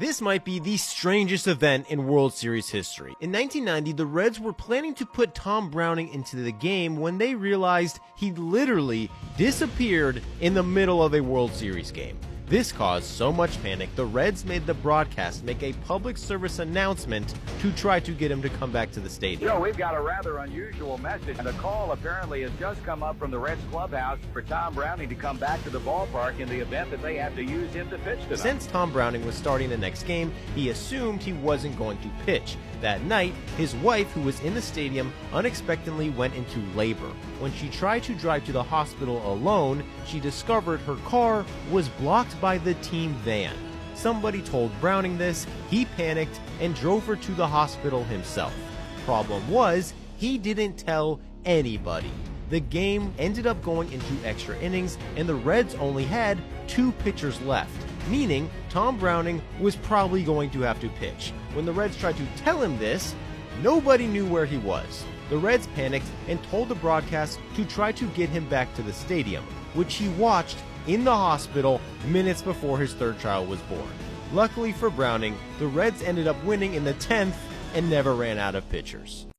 This might be the strangest event in World Series history. In 1990, the Reds were planning to put Tom Browning into the game when they realized he literally disappeared in the middle of a World Series game. This caused so much panic, the Reds made the broadcast make a public service announcement to try to get him to come back to the stadium. Joe, we've got a rather unusual message, and a call apparently has just come up from the Reds clubhouse for Tom Browning to come back to the ballpark in the event that they have to use him to pitch tonight. Since Tom Browning was starting the next game, he assumed he wasn't going to pitch. That night, his wife, who was in the stadium, unexpectedly went into labor. When she tried to drive to the hospital alone, she discovered her car was blocked by the team van. Somebody told Browning this, he panicked and drove her to the hospital himself. Problem was, he didn't tell anybody. The game ended up going into extra innings, and the Reds only had 2 pitchers left, meaning Tom Browning was probably going to have to pitch. When the Reds tried to tell him this, nobody knew where he was. The Reds panicked and told the broadcast to try to get him back to the stadium, which he watched in the hospital minutes before his third child was born. Luckily for Browning, the Reds ended up winning in the 10th and never ran out of pitchers.